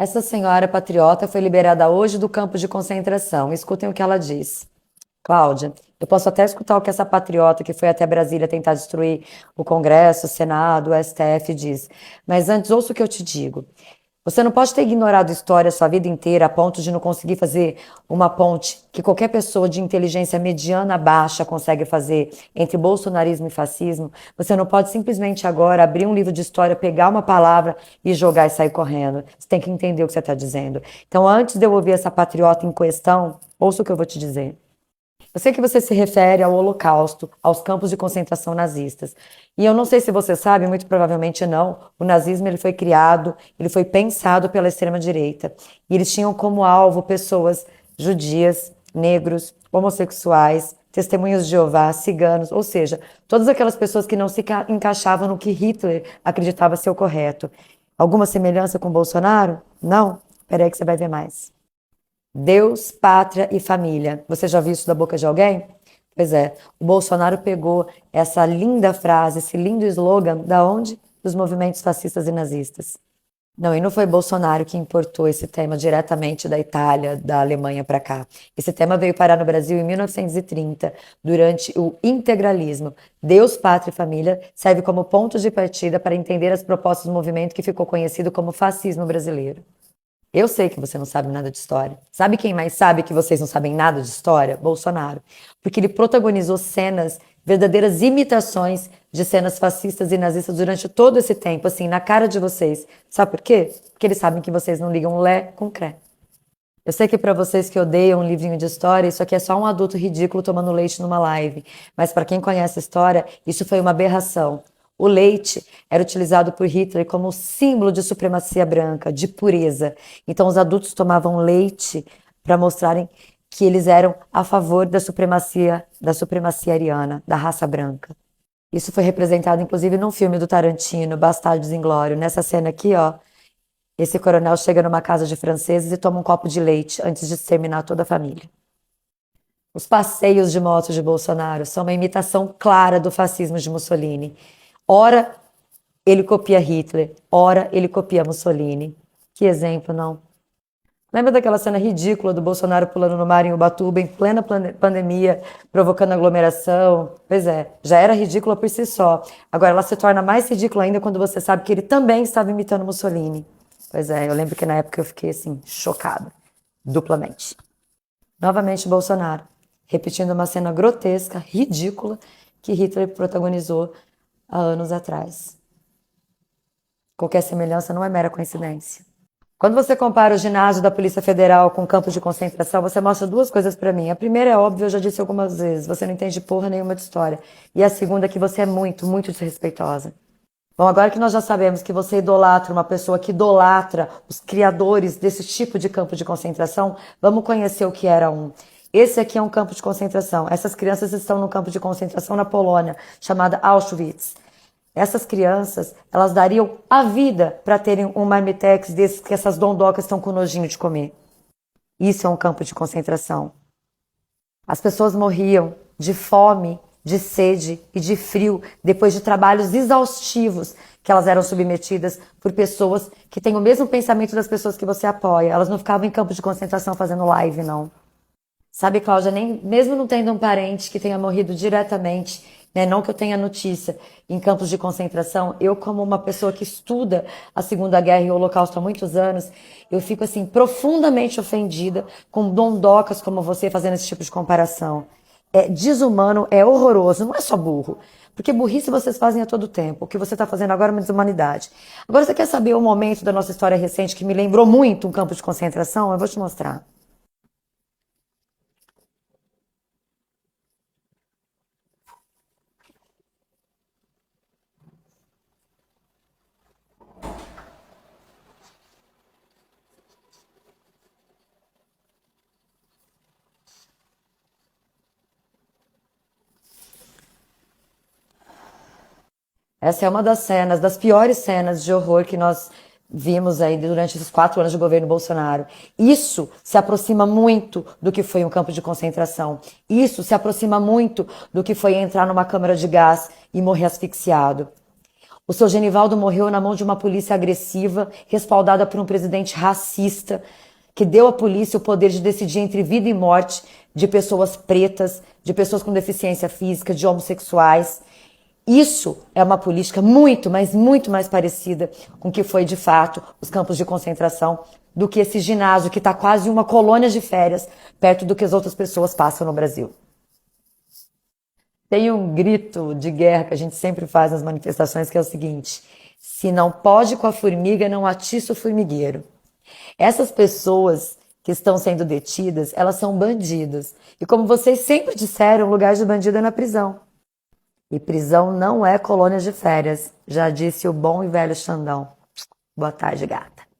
Essa senhora patriota foi liberada hoje do campo de concentração. Escutem o que ela diz. Cláudia, eu posso até escutar o que essa patriota que foi até Brasília tentar destruir o Congresso, o Senado, o STF diz. Mas antes, ouça o que eu te digo. Você não pode ter ignorado história a sua vida inteira a ponto de não conseguir fazer uma ponte que qualquer pessoa de inteligência mediana baixa consegue fazer entre bolsonarismo e fascismo. Você não pode simplesmente agora abrir um livro de história, pegar uma palavra e jogar e sair correndo. Você tem que entender o que você está dizendo. Então, antes de eu ouvir essa patriota em questão, ouça o que eu vou te dizer. Eu sei que você se refere ao Holocausto, aos campos de concentração nazistas. E eu não sei se você sabe, muito provavelmente não, o nazismo ele foi criado, ele foi pensado pela extrema-direita. E eles tinham como alvo pessoas judias, negros, homossexuais, testemunhas de Jeová, ciganos, ou seja, todas aquelas pessoas que não se encaixavam no que Hitler acreditava ser o correto. Alguma semelhança com Bolsonaro? Não? Espera aí que você vai ver mais. Deus, pátria e família. Você já viu isso da boca de alguém? Pois é, o Bolsonaro pegou essa linda frase, esse lindo slogan, da onde? Dos movimentos fascistas e nazistas. Não, e não foi Bolsonaro que importou esse tema diretamente da Itália, da Alemanha para cá. Esse tema veio parar no Brasil em 1930, durante o integralismo. Deus, pátria e família serve como ponto de partida para entender as propostas do movimento que ficou conhecido como fascismo brasileiro. Eu sei que você não sabe nada de história. Sabe quem mais sabe que vocês não sabem nada de história? Bolsonaro. Porque ele protagonizou cenas, verdadeiras imitações de cenas fascistas e nazistas durante todo esse tempo, assim, na cara de vocês. Sabe por quê? Porque eles sabem que vocês não ligam lé com cré. Eu sei que para vocês que odeiam um livrinho de história, isso aqui é só um adulto ridículo tomando leite numa live. Mas para quem conhece a história, isso foi uma aberração. O leite era utilizado por Hitler como símbolo de supremacia branca, de pureza. Então os adultos tomavam leite para mostrarem que eles eram a favor da supremacia ariana, da raça branca. Isso foi representado inclusive num filme do Tarantino, Bastardos Inglórios. Nessa cena aqui, ó, esse coronel chega numa casa de franceses e toma um copo de leite antes de exterminar toda a família. Os passeios de moto de Bolsonaro são uma imitação clara do fascismo de Mussolini. Ora ele copia Hitler, ora ele copia Mussolini. Que exemplo, não? Lembra daquela cena ridícula do Bolsonaro pulando no mar em Ubatuba em plena pandemia, provocando aglomeração? Pois é, já era ridícula por si só. Agora ela se torna mais ridícula ainda quando você sabe que ele também estava imitando Mussolini. Pois é, eu lembro que na época eu fiquei assim, chocada, duplamente. Novamente Bolsonaro, repetindo uma cena grotesca, ridícula, que Hitler protagonizou há anos atrás. Qualquer semelhança não é mera coincidência. Quando você compara o ginásio da Polícia Federal com campos de concentração, você mostra duas coisas pra mim. A primeira é óbvia, eu já disse algumas vezes, você não entende porra nenhuma de história. E a segunda é que você é muito, muito desrespeitosa. Bom, agora que nós já sabemos que você idolatra uma pessoa que idolatra os criadores desse tipo de campo de concentração, vamos conhecer o que era um. Esse aqui é um campo de concentração. Essas crianças estão num campo de concentração na Polônia, chamada Auschwitz. Essas crianças, elas dariam a vida para terem um marmitex desses que essas dondocas estão com nojinho de comer. Isso é um campo de concentração. As pessoas morriam de fome, de sede e de frio depois de trabalhos exaustivos que elas eram submetidas por pessoas que têm o mesmo pensamento das pessoas que você apoia. Elas não ficavam em campo de concentração fazendo live, não. Sabe, Cláudia, nem mesmo não tendo um parente que tenha morrido diretamente, né, não que eu tenha notícia, em campos de concentração, eu como uma pessoa que estuda a Segunda Guerra e o Holocausto há muitos anos, eu fico assim profundamente ofendida com dondocas como você fazendo esse tipo de comparação. É desumano, é horroroso, não é só burro. Porque burrice vocês fazem a todo tempo. O que você está fazendo agora é uma desumanidade. Agora você quer saber o momento da nossa história recente que me lembrou muito um campo de concentração? Eu vou te mostrar. Essa é uma das cenas, das piores cenas de horror que nós vimos aí durante esses 4 anos de governo Bolsonaro. Isso se aproxima muito do que foi um campo de concentração. Isso se aproxima muito do que foi entrar numa câmara de gás e morrer asfixiado. O seu Genivaldo morreu na mão de uma polícia agressiva, respaldada por um presidente racista, que deu à polícia o poder de decidir entre vida e morte de pessoas pretas, de pessoas com deficiência física, de homossexuais. Isso é uma política muito, mas muito mais parecida com o que foi de fato os campos de concentração do que esse ginásio que está quase uma colônia de férias perto do que as outras pessoas passam no Brasil. Tem um grito de guerra que a gente sempre faz nas manifestações que é o seguinte: se não pode com a formiga, não atiça o formigueiro. Essas pessoas que estão sendo detidas, elas são bandidas. E como vocês sempre disseram, o lugar de bandido é na prisão. E prisão não é colônia de férias, já disse o bom e velho Xandão. Boa tarde, gata.